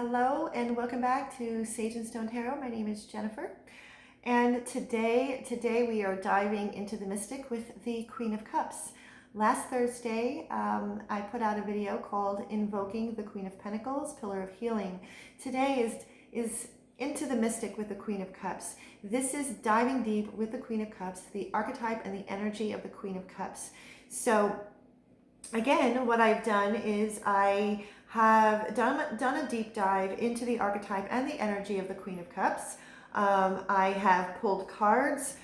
Hello and welcome back to Sage and Stone Tarot. My name is Jennifer, and today we are diving into the mystic with the Queen of Cups. Last Thursday, I put out a video called Invoking the Queen of Pentacles, Pillar of Healing. Today is into the mystic with the Queen of Cups. This is diving deep with the Queen of Cups, the archetype and the energy of the Queen of Cups. So again, what I've done is I have done a deep dive into the archetype and the energy of the Queen of Cups. I have pulled cards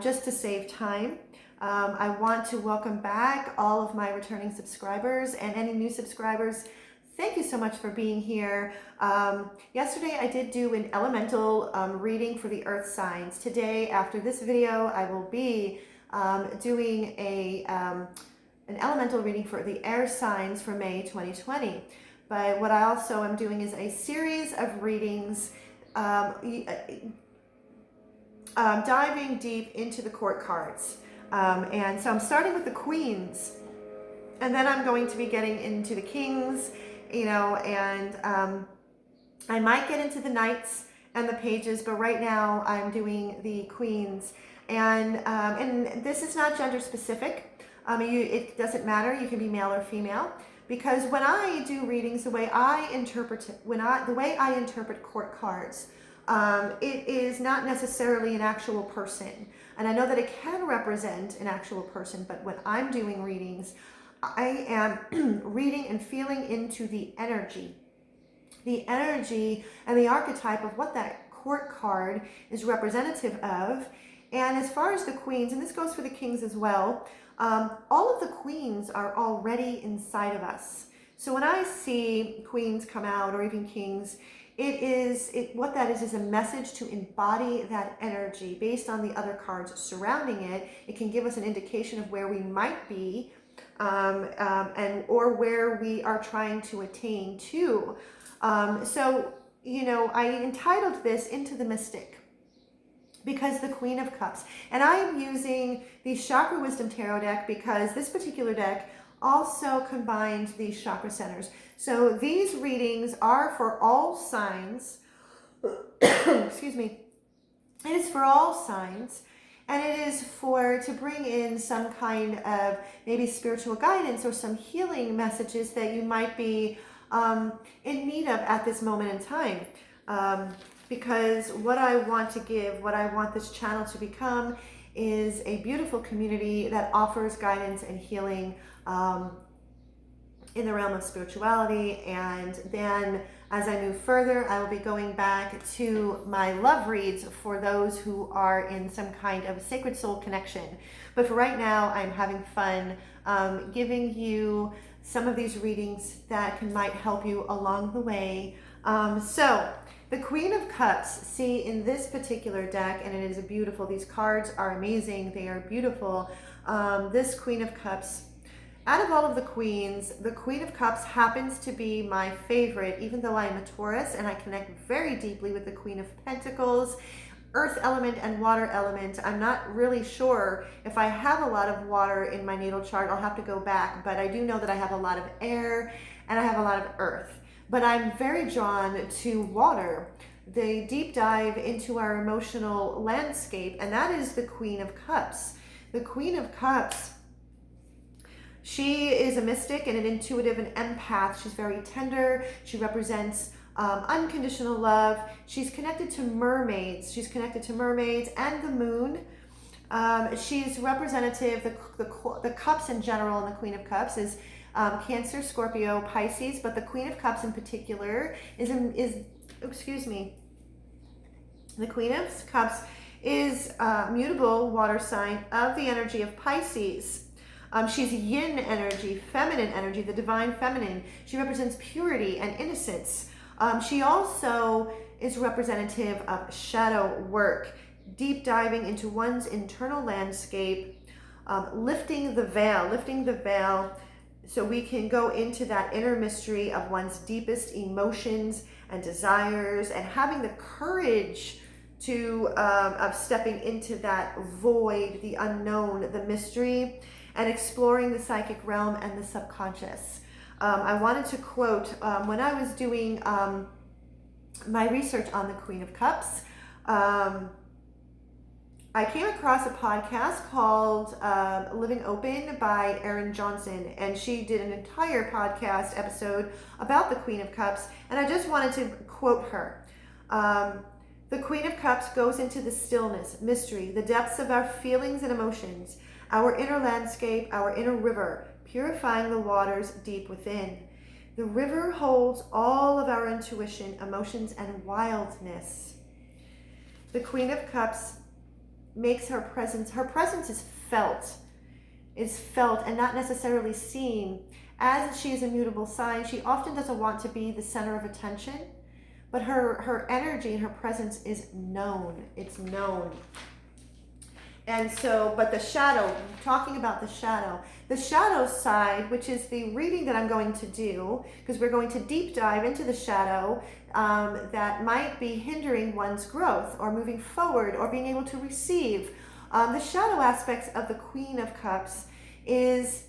just to save time. I want to welcome back all of my returning subscribers and any new subscribers. Thank you so much for being here. Yesterday I did do an elemental reading for the earth signs. Today, after this video, I will be doing an elemental reading for the air signs for May 2020. But what I also am doing is a series of readings diving deep into the court cards. And so I'm starting with the queens, and then I'm going to be getting into the kings, and I might get into the knights and the pages, but right now I'm doing the queens. And this is not gender specific. It doesn't matter. You can be male or female, because when I do readings, the way I interpret court cards, it is not necessarily an actual person. And I know that it can represent an actual person, but when I'm doing readings, I am reading and feeling into the energy and the archetype of what that court card is representative of. And as far as the queens, and this goes for the kings as well, all of the queens are already inside of us. So when I see queens come out, or even kings, what that is a message to embody that energy based on the other cards surrounding it. It can give us an indication of where we might be, or where we are trying to attain to. I entitled this Into the Mystic, because the Queen of Cups. And I'm using the Chakra Wisdom Tarot deck because this particular deck also combines these chakra centers. So these readings are for all signs. Excuse me. It is for all signs, and it is to bring in some kind of maybe spiritual guidance or some healing messages that you might be in need of at this moment in time. Because what I want this channel to become is a beautiful community that offers guidance and healing in the realm of spirituality. And then as I move further, I will be going back to my love reads for those who are in some kind of sacred soul connection. But for right now, I'm having fun giving you some of these readings that might help you along the way. So the Queen of Cups, see in this particular deck, and it is beautiful. These cards are amazing. They are beautiful. This Queen of Cups, out of all of the queens, the Queen of Cups happens to be my favorite, even though I am a Taurus and I connect very deeply with the Queen of Pentacles, earth element and water element. I'm not really sure if I have a lot of water in my natal chart. I'll have to go back, but I do know that I have a lot of air and I have a lot of earth. But I'm very drawn to water, the deep dive into our emotional landscape, and that is the Queen of Cups. The Queen of Cups, she is a mystic and an intuitive and empath. She's very tender. She represents unconditional love. She's connected to mermaids. She's connected to mermaids and the moon. She's representative, the cups in general, and the Queen of Cups is Cancer, Scorpio, Pisces, but the Queen of Cups in particular the Queen of Cups is mutable water sign of the energy of Pisces. She's yin energy, feminine energy, the divine feminine. She represents purity and innocence. She also is representative of shadow work, deep diving into one's internal landscape, lifting the veil, so we can go into that inner mystery of one's deepest emotions and desires, and having the courage of stepping into that void, the unknown, the mystery, and exploring the psychic realm and the subconscious. I wanted to quote, when I was doing my research on the Queen of Cups, I came across a podcast called Living Open by Erin Johnson, and she did an entire podcast episode about the Queen of Cups, and I just wanted to quote her. The Queen of Cups goes into the stillness, mystery, the depths of our feelings and emotions, our inner landscape, our inner river, purifying the waters deep within. The river holds all of our intuition, emotions, and wildness. The Queen of Cups makes her presence is felt and not necessarily seen. As she is a mutable sign, she often doesn't want to be the center of attention, but her energy and her presence is known. It's known. And so, but the shadow, talking about the shadow side, which is the reading that I'm going to do, because we're going to deep dive into the shadow that might be hindering one's growth or moving forward or being able to receive. The shadow aspects of the Queen of Cups is,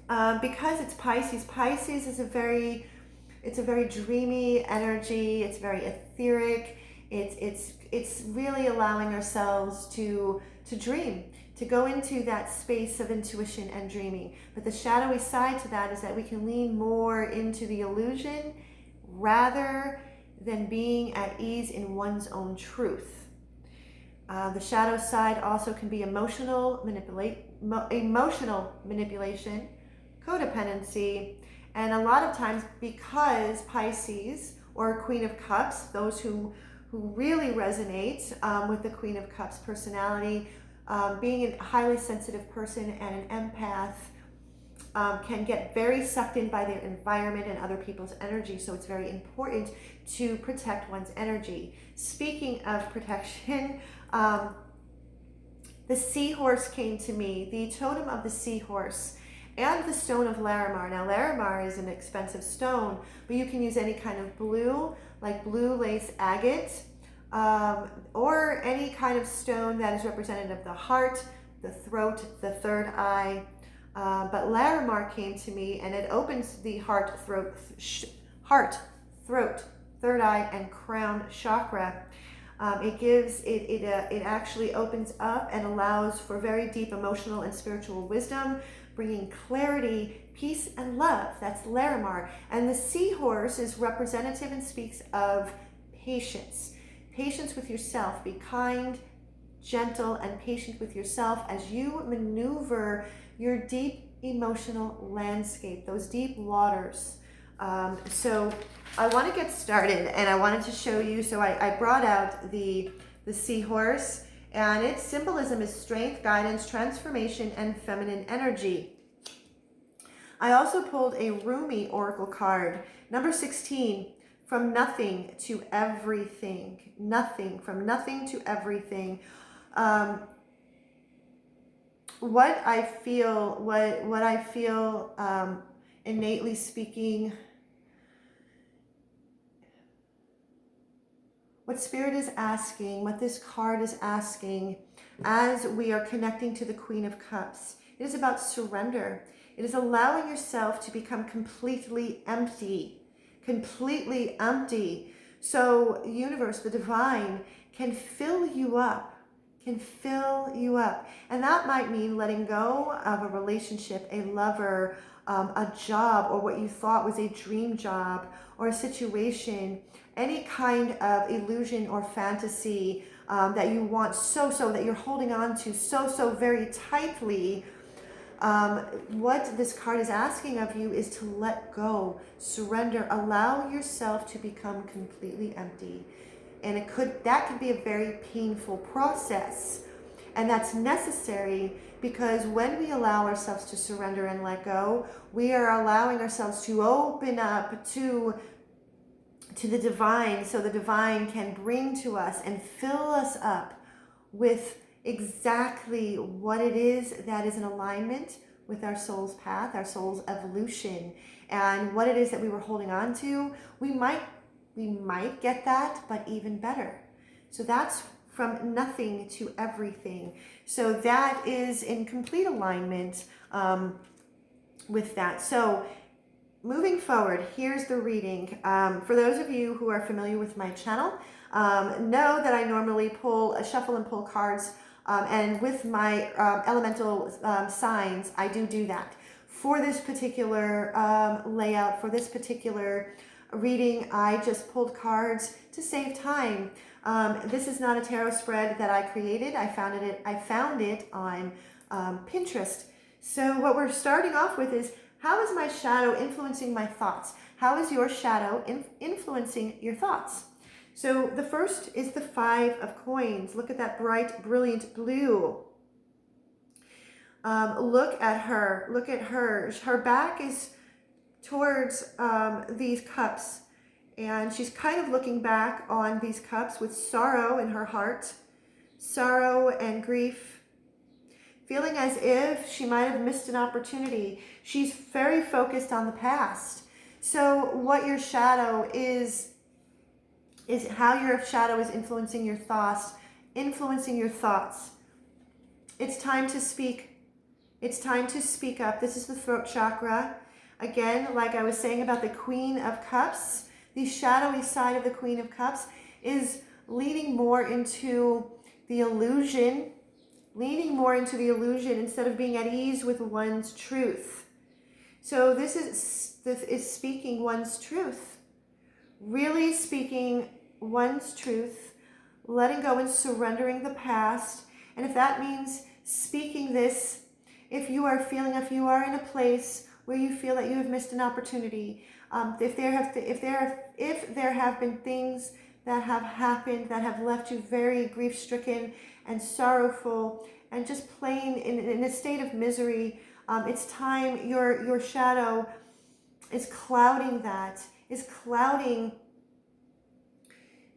because it's Pisces. Pisces is it's a very dreamy energy. It's very etheric. It's really allowing ourselves to dream, to go into that space of intuition and dreaming. But the shadowy side to that is that we can lean more into the illusion rather than being at ease in one's own truth. The shadow side also can be emotional manipulation, codependency, and a lot of times, because Pisces or Queen of Cups, those who really resonate with the Queen of Cups personality, being a highly sensitive person and an empath, can get very sucked in by their environment and other people's energy. So it's very important to protect one's energy. Speaking of protection, the seahorse came to me, the totem of the seahorse, and the stone of Larimar. Now, Larimar is an expensive stone, but you can use any kind of blue, like blue lace agate, or any kind of stone that is representative of the heart, the throat, the third eye. But Larimar came to me, and it opens the heart, throat, third eye, and crown chakra. It actually opens up and allows for very deep emotional and spiritual wisdom, bringing clarity, peace, and love. That's Larimar. And the seahorse is representative and speaks of patience. Patience with yourself. Be kind, gentle, and patient with yourself as you maneuver your deep emotional landscape, those deep waters. So I want to get started, and I wanted to show you. So I brought out the seahorse, and its symbolism is strength, guidance, transformation, and feminine energy. I also pulled a Rumi oracle card, number 16, from nothing to everything. From nothing to everything. What I feel, innately speaking, what Spirit is asking, what this card is asking, as we are connecting to the Queen of Cups, it is about surrender. It is allowing yourself to become completely empty. So the universe, the divine, can fill you up. And that might mean letting go of a relationship, a lover, a job, or what you thought was a dream job, or a situation, any kind of illusion or fantasy that you want that you're holding on to so very tightly. What this card is asking of you is to let go, surrender, allow yourself to become completely empty. And that could be a very painful process. And that's necessary, because when we allow ourselves to surrender and let go, we are allowing ourselves to open up to the divine, so the divine can bring to us and fill us up with exactly what it is that is in alignment with our soul's path, our soul's evolution, and what it is that we were holding on to. We might get that, but even better. So that's from nothing to everything. So that is in complete alignment with that. So moving forward, here's the reading. For those of you who are familiar with my channel, know that I normally shuffle and pull cards, and with my elemental signs, I do that. For this particular layout, for this particular reading, I just pulled cards to save time. This is not a tarot spread that I created. I found it on Pinterest. So what we're starting off with is, how is my shadow influencing my thoughts? How is your shadow influencing your thoughts? So the first is the 5 of coins. Look at that bright, brilliant blue. Look at her. Look at her. Her back is towards these cups, and she's kind of looking back on these cups with sorrow in her heart, sorrow and grief, feeling as if she might have missed an opportunity. She's very focused on the past. So what your shadow is how your shadow is influencing your thoughts, It's time to speak. It's time to speak up. This is the throat chakra. Again, like I was saying about the Queen of Cups, the shadowy side of the Queen of Cups is leaning more into the illusion, instead of being at ease with one's truth. So this is speaking one's truth, really speaking one's truth, letting go and surrendering the past. And if that means speaking this, if you are in a place where you feel that you have missed an opportunity, if there have been things that have happened that have left you very grief-stricken and sorrowful and just plain in a state of misery, it's time. Your shadow is clouding that, is clouding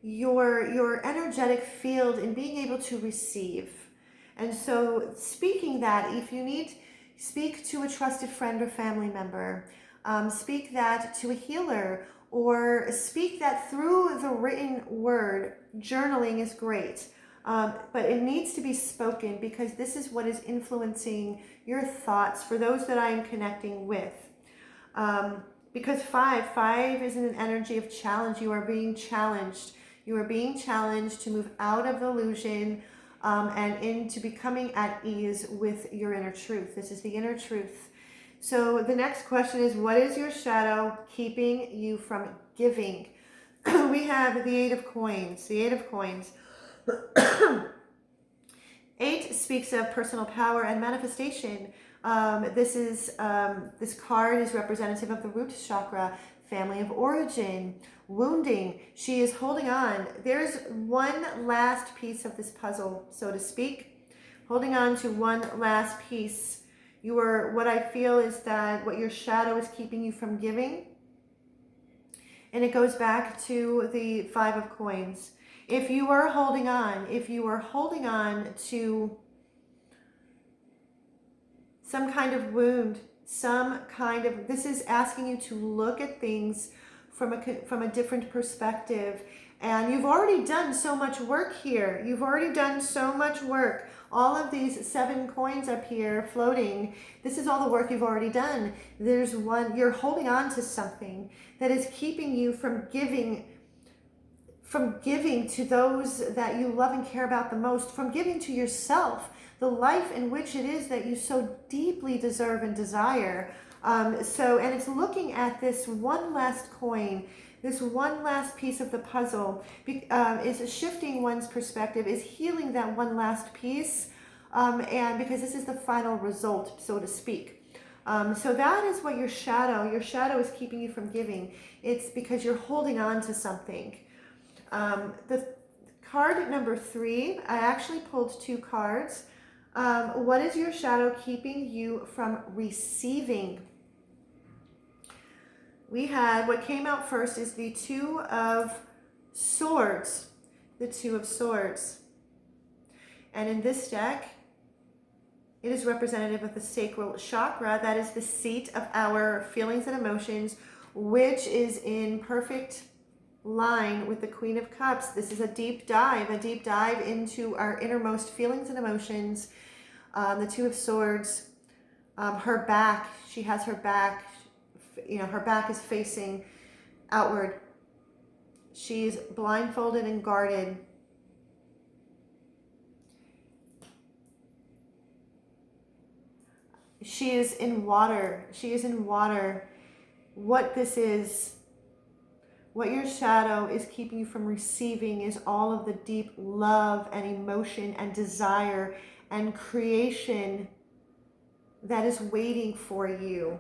your energetic field in being able to receive. And so speaking that, if you need, speak to a trusted friend or family member, speak that to a healer, or speak that through the written word. Journaling is great, but it needs to be spoken, because this is what is influencing your thoughts for those that I am connecting with. Because five is an energy of challenge. You are being challenged. You are being challenged to move out of illusion and into becoming at ease with your inner truth. This is the inner truth. So the next question is, what is your shadow keeping you from giving? We have the 8 of coins. The 8 of coins. 8 speaks of personal power and manifestation. This card is representative of the root chakra, family of origin, wounding. She is holding on. There's one last piece of this puzzle, so to speak. Holding on to one last piece. What I feel is that what your shadow is keeping you from giving. And it goes back to the 5 of coins. If you are holding on to some kind of wound, this is asking you to look at things from a different perspective. And you've already done so much work here. You've already done so much work. All of these 7 coins up here floating, this is all the work you've already done. There's one, you're holding on to something that is keeping you from giving to those that you love and care about the most, from giving to yourself the life in which it is that you so deeply deserve and desire. And it's looking at this one last coin, this one last piece of the puzzle, is shifting one's perspective, is healing that one last piece, and because this is the final result, so to speak. So that is what your shadow is keeping you from giving. It's because you're holding on to something. The card number 3, I actually pulled 2 cards. What is your shadow keeping you from receiving? What came out first is the 2 of Swords. The 2 of Swords. And in this deck, it is representative of the sacral chakra. That is the seat of our feelings and emotions, which is in perfect line with the Queen of Cups. This is a deep dive into our innermost feelings and emotions. The 2 of Swords, her back, she has her back, her back is facing outward. She's blindfolded and guarded. She is in water. She is in water. What this is, what your shadow is keeping you from receiving, is all of the deep love and emotion and desire and creation that is waiting for you.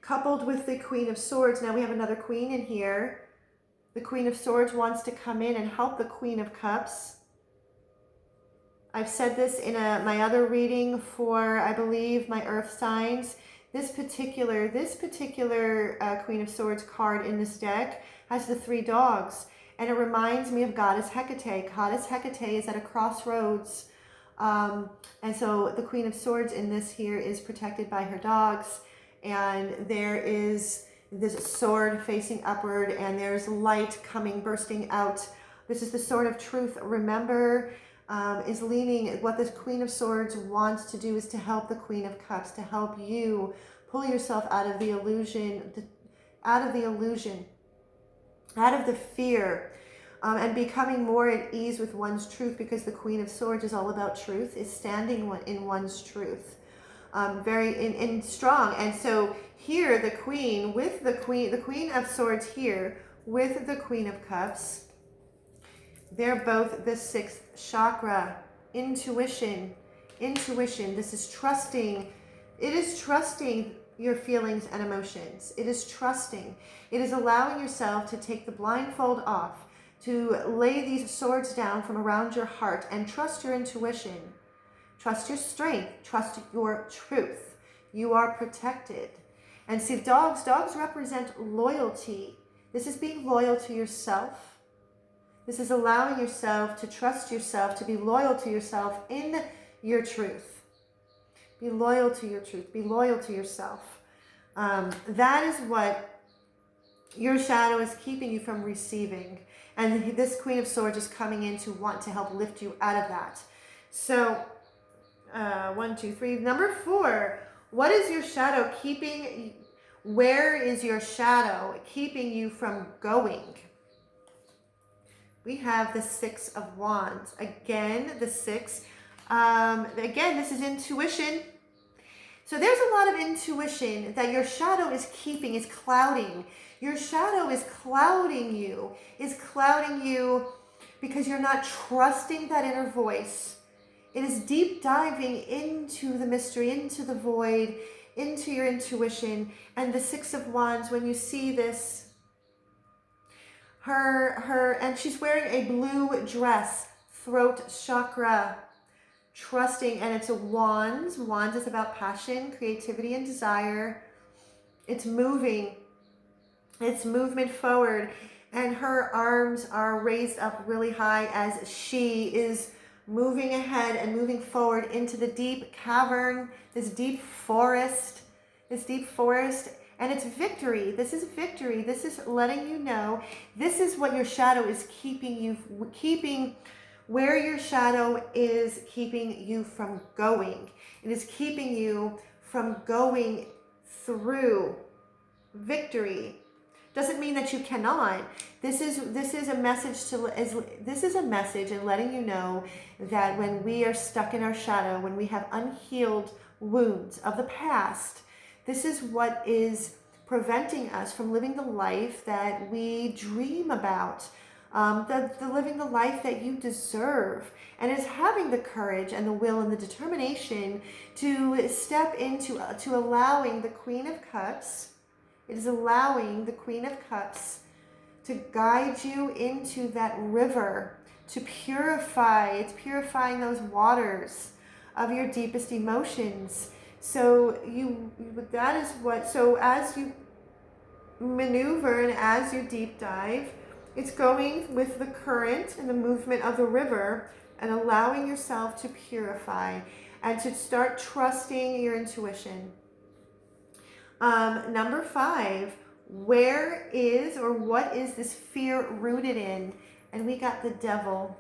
Coupled with the Queen of Swords, now we have another Queen in here. The Queen of Swords wants to come in and help the Queen of Cups. I've said this in my other reading for, I believe, my Earth signs. This particular Queen of Swords card in this deck has the 3 dogs, and it reminds me of Goddess Hecate. Goddess Hecate is at a crossroads, and so the Queen of Swords in this here is protected by her dogs, and there is this sword facing upward, and there's light coming, bursting out. This is the sword of truth. Remember, is leaning, what this Queen of Swords wants to do is to help the Queen of Cups, to help you pull yourself out of the illusion, out of the fear, and becoming more at ease with one's truth, because the Queen of Swords is all about truth, is standing in one's truth, very strong. And so here the Queen with the Queen of Swords here with the Queen of Cups, they're both the 6th chakra, intuition. This is trusting. It is trusting your feelings and emotions. It is trusting. It is allowing yourself to take the blindfold off, to lay these swords down from around your heart and trust your intuition. Trust your strength. Trust your truth. You are protected. And see, dogs represent loyalty. This is being loyal to yourself. This is allowing yourself to trust yourself, to be loyal to yourself in your truth. Be loyal to your truth. Be loyal to yourself. That is what your shadow is keeping you from receiving. And this Queen of Swords is coming in to want to help lift you out of that. So, 1, 2, 3. Number 4, what is your shadow keeping? Where is your shadow keeping you from going? We have the 6 of Wands. Again, the 6. Again, this is intuition. So there's a lot of intuition that your shadow is keeping, is clouding. Your shadow is clouding you because you're not trusting that inner voice. It is deep diving into the mystery, into the void, into your intuition. And the 6 of Wands, when you see this, and she's wearing a blue dress, throat chakra, trusting, and it's a wands. Wands is about passion, creativity, and desire. It's moving. It's movement forward, and her arms are raised up really high as she is moving ahead and moving forward into the deep cavern, this deep forest, and it's victory. This is victory. This is letting you know, this is what your shadow is keeping where your shadow is keeping you from going. It is keeping you from going through victory. Doesn't mean that you cannot. This is a message in letting you know that when we are stuck in our shadow, when we have unhealed wounds of the past, this is what is preventing us from living the life that we dream about, living the life that you deserve. And it's having the courage and the will and the determination to step into, to allowing the Queen of Cups. It is allowing the Queen of Cups to guide you into that river, to purify. It's purifying those waters of your deepest emotions. So as you maneuver and as you deep dive, it's going with the current and the movement of the river and allowing yourself to purify and to start trusting your intuition. Number 5, where is or what is this fear rooted in? And we got the devil.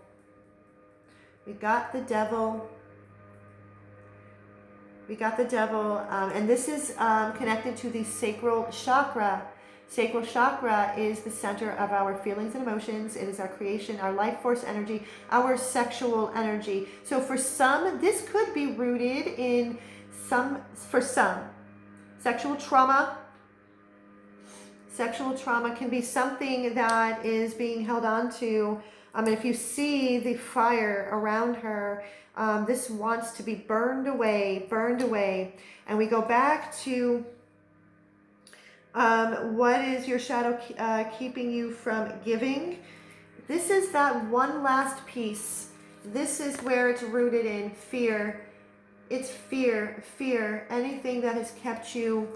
We got the devil, and this is connected to the sacral chakra. Sacral chakra is the center of our feelings and emotions. It is our creation, our life force energy, our sexual energy. So for some, this could be rooted in for some, sexual trauma. Sexual trauma can be something that is being held on to. If you see the fire around her, this wants to be burned away. And we go back to what is your shadow keeping you from giving? This is that one last piece. This is where it's rooted in fear. It's fear. Anything that has kept you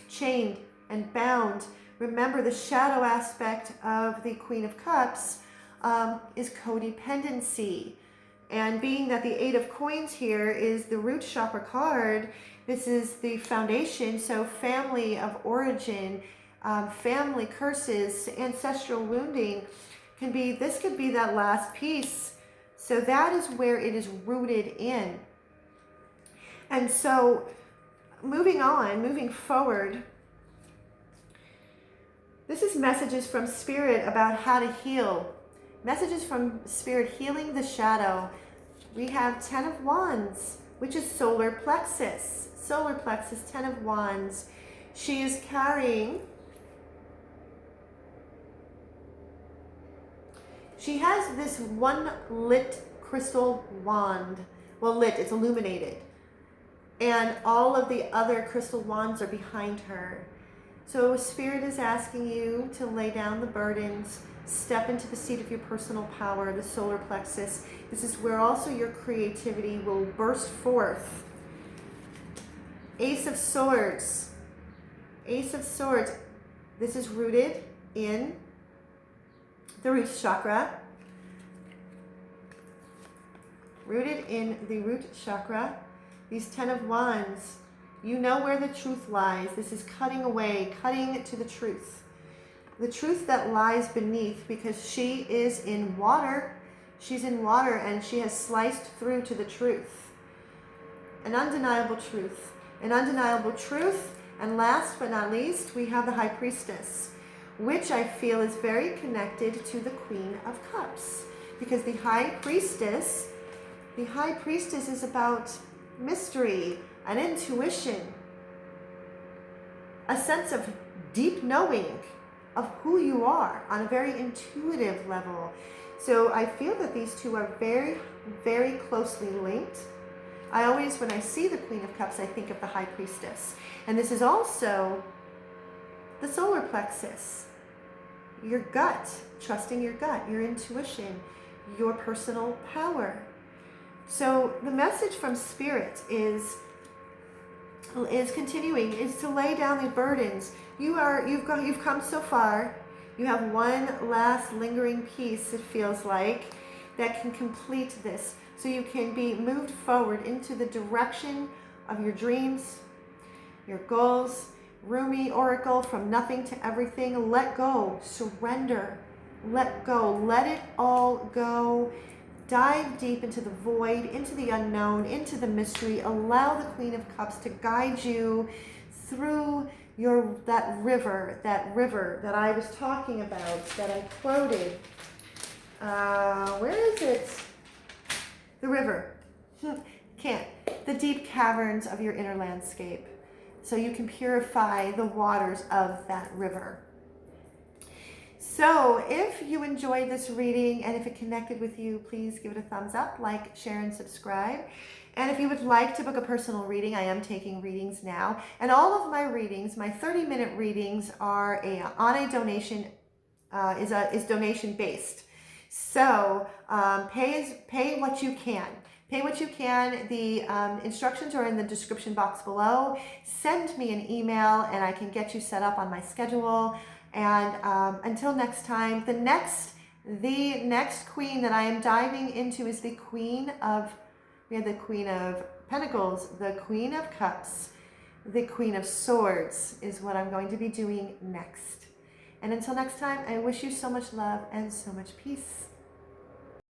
chained and bound. Remember, the shadow aspect of the Queen of Cups is codependency. And being that the Eight of Coins here is the root chakra card, this is the foundation. So family of origin, family curses, ancestral wounding this could be that last piece. So that is where it is rooted in. And so moving forward, this is messages from Spirit about how to heal. Messages from Spirit healing the shadow. We have 10 of Wands, which is solar plexus. Solar plexus, 10 of Wands. She is carrying, she has this one lit crystal wand. Well, lit, it's illuminated. And all of the other crystal wands are behind her. So Spirit is asking you to lay down the burdens, step into the seat of your personal power, the solar plexus. This is where also your creativity will burst forth. Ace of Swords. Ace of Swords. This is rooted in the root chakra. Rooted in the root chakra. These 10 of Wands. You know where the truth lies. This is cutting away, cutting to the truth. The truth that lies beneath, because she is in water. She's in water and she has sliced through to the truth. An undeniable truth. An undeniable truth. And last but not least, we have the High Priestess, which I feel is very connected to the Queen of Cups. Because the High Priestess is about mystery, an intuition, a sense of deep knowing of who you are on a very intuitive level. So I feel that these two are very, very closely linked. I always, when I see the Queen of Cups, I think of the High Priestess. And this is also the solar plexus, your gut, trusting your gut, your intuition, your personal power. So the message from Spirit is continuing, is to lay down the burdens. You've come so far. You have one last lingering piece, it feels like, that can complete this. So you can be moved forward into the direction of your dreams, your goals. Rumi Oracle, from nothing to everything. Let go, surrender, let go, let it all go. Dive deep into the void, into the unknown, into the mystery. Allow the Queen of Cups to guide you through that river that I was talking about, that I quoted. Where is it? The river. Can't. The deep caverns of your inner landscape. So you can purify the waters of that river. So if you enjoyed this reading and if it connected with you, please give it a thumbs up, like, share, and subscribe. And if you would like to book a personal reading, I am taking readings now. And all of my readings, my 30-minute readings, are on a donation, is donation based. So pay what you can. Pay what you can. The instructions are in the description box below. Send me an email and I can get you set up on my schedule. And until next time, the next queen that I am diving into is the Queen of, we have the Queen of Pentacles, the Queen of Cups, the Queen of Swords is what I'm going to be doing next. And until next time, I wish you so much love and so much peace.